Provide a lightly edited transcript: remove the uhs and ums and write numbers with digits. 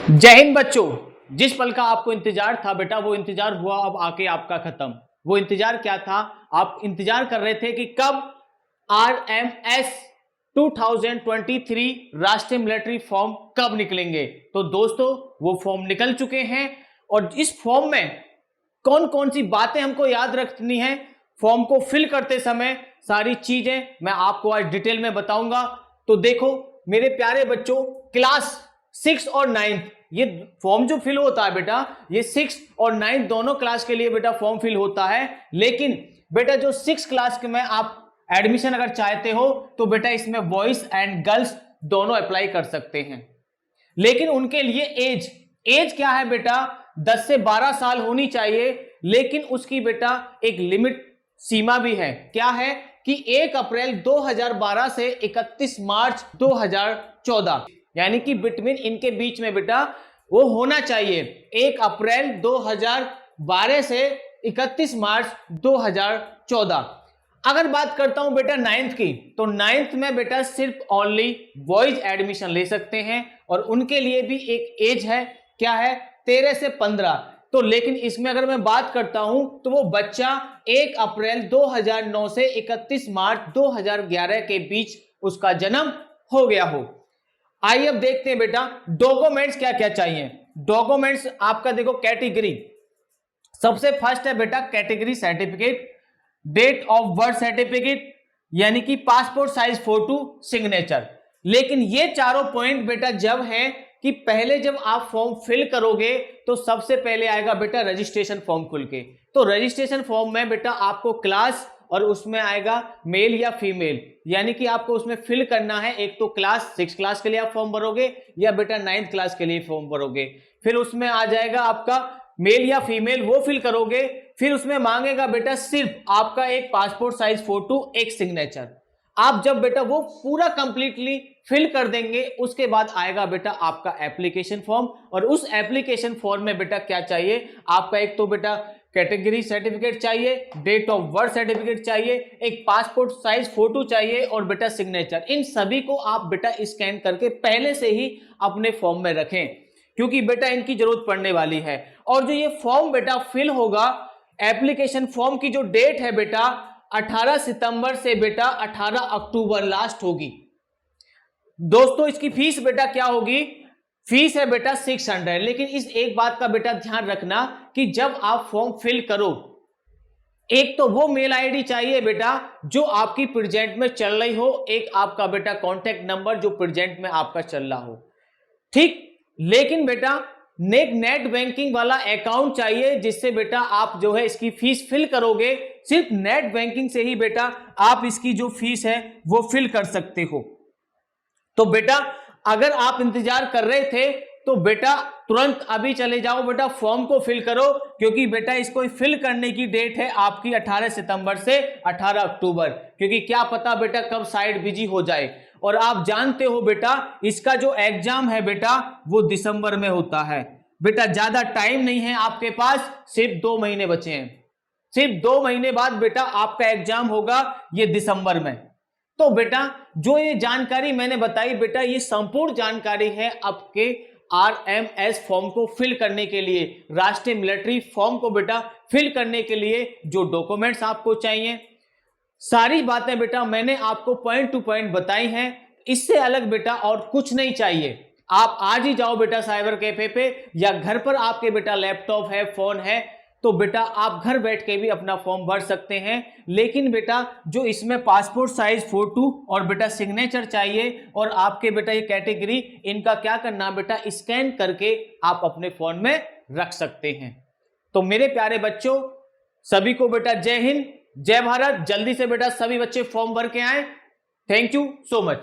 जय हिंद बच्चों। जिस पल का आपको इंतजार था बेटा, वो इंतजार हुआ अब आके आपका खत्म। वो इंतजार क्या था? आप इंतजार कर रहे थे कि कब RMS 2023 राष्ट्रीय मिलिट्री फॉर्म कब निकलेंगे। तो दोस्तों, वो फॉर्म निकल चुके हैं और इस फॉर्म में कौन कौन सी बातें हमको याद रखनी है, फॉर्म को फिल करते समय सारी चीजें मैं आपको आज डिटेल में बताऊंगा। तो देखो मेरे प्यारे बच्चों, क्लास 6 और 9th ये फॉर्म जो फिल होता है बेटा, ये 6 और 9th दोनों क्लास के लिए बेटा फॉर्म फिल होता है। लेकिन बेटा जो 6 क्लास के में आप एडमिशन अगर चाहते हो तो बेटा इसमें बॉयज एंड गर्ल्स दोनों अप्लाई कर सकते हैं। लेकिन उनके लिए एज क्या है बेटा, 10 से 12 साल होनी चाहिए। लेकिन उसकी बेटा एक लिमिट सीमा भी है। क्या है कि 1 अप्रैल 2012 से 31 मार्च 2014 यानी कि बिटवीन इनके बीच में बेटा वो होना चाहिए 1 अप्रैल 2012 से 31 मार्च 2014। अगर बात करता हूं बेटा 9th की, तो 9th में बेटा सिर्फ ओनली बॉयज एडमिशन ले सकते हैं और उनके लिए भी एक एज है। क्या है? 13 से 15। तो लेकिन इसमें अगर मैं बात करता हूं तो वो बच्चा 1 अप्रैल 2009 से 31 मार्च 2011 के बीच उसका जन्म हो गया हो। आइए अब देखते हैं बेटा डॉक्यूमेंट्स क्या क्या चाहिए। डॉक्यूमेंट्स आपका देखो कैटेगरी, सबसे फर्स्ट है बेटा category certificate, date of birth certificate यानी कि पासपोर्ट साइज फोटो, सिग्नेचर। लेकिन ये चारों पॉइंट बेटा जब है कि पहले जब आप फॉर्म फिल करोगे तो सबसे पहले आएगा बेटा रजिस्ट्रेशन फॉर्म खुल के। तो रजिस्ट्रेशन फॉर्म में बेटा आपको क्लास और उसमें आएगा मेल या फीमेल, यानी कि आपको उसमें फिल करना है। एक तो क्लास 6 क्लास के लिए आप फॉर्म भरोगे या बेटा 9th क्लास के लिए फॉर्म भरोगे। फिर उसमें आ जाएगा आपका मेल या फीमेल, वो फिल करोगे। फिर उसमें मांगेगा बेटा सिर्फ आपका एक पासपोर्ट साइज फोटो, एक सिग्नेचर। आप जब बेटा वो पूरा कंप्लीटली फिल कर देंगे उसके बाद आएगा बेटा आपका एप्लीकेशन फॉर्म। और उस एप्लीकेशन फॉर्म में बेटा क्या चाहिए आपका, एक तो बेटा कैटेगरी सर्टिफिकेट चाहिए, डेट ऑफ बर्थ सर्टिफिकेट चाहिए, एक पासपोर्ट साइज फोटो चाहिए और बेटा सिग्नेचर। इन सभी को आप बेटा स्कैन करके पहले से ही अपने फॉर्म में रखें, क्योंकि बेटा इनकी जरूरत पड़ने वाली है। और जो ये फॉर्म बेटा फिल होगा, एप्लीकेशन फॉर्म की जो डेट है बेटा 18 सितंबर से बेटा 18 अक्टूबर लास्ट होगी। दोस्तों इसकी फीस बेटा क्या होगी? फीस है बेटा 600। लेकिन इस एक बात का बेटा ध्यान रखना कि जब आप फॉर्म फिल करो, एक तो वो मेल आईडी चाहिए बेटा जो आपकी प्रेजेंट में चल रही हो, एक आपका बेटा कॉन्टैक्ट नंबर जो प्रेजेंट में आपका चल रहा हो, ठीक। लेकिन बेटा नेट बैंकिंग वाला अकाउंट चाहिए जिससे बेटा आप जो है इसकी फीस फिल करोगे। सिर्फ नेट बैंकिंग से ही बेटा आप इसकी जो फीस है वो फिल कर सकते हो। तो बेटा अगर आप इंतजार कर रहे थे तो बेटा तुरंत अभी चले जाओ बेटा फॉर्म को फिल करो, क्योंकि बेटा इसको फिल करने की डेट है आपकी 18 सितंबर से 18 अक्टूबर, क्योंकि क्या पता बेटा कब साइट बिजी हो जाए। और आप जानते हो बेटा इसका जो एग्जाम है बेटा वो दिसंबर में होता है। बेटा ज्यादा टाइम नहीं है आपके पास, सिर्फ 2 महीने बचे हैं। सिर्फ 2 महीने बाद बेटा आपका एग्जाम होगा, ये दिसंबर में। तो बेटा जो ये जानकारी मैंने बताई बेटा, ये संपूर्ण जानकारी है आपके RMS फॉर्म को फिल करने के लिए, राष्ट्रीय मिलिट्री फॉर्म को बेटा फिल करने के लिए जो डॉक्यूमेंट्स आपको चाहिए, सारी बातें बेटा मैंने आपको पॉइंट टू पॉइंट बताई हैं। इससे अलग बेटा और कुछ नहीं चाहिए। आप आज ही जाओ बेटा साइबर कैफे पे, या घर पर आपके बेटा लैपटॉप है, फोन है, तो बेटा आप घर बैठ के भी अपना फॉर्म भर सकते हैं। लेकिन बेटा जो इसमें पासपोर्ट साइज फोटो और बेटा सिग्नेचर चाहिए और आपके बेटा ये कैटेगरी, इनका क्या करना बेटा स्कैन करके आप अपने फोन में रख सकते हैं। तो मेरे प्यारे बच्चों, सभी को बेटा जय हिंद, जय भारत। जल्दी से बेटा सभी बच्चे फॉर्म भर के आए। Thank you so much.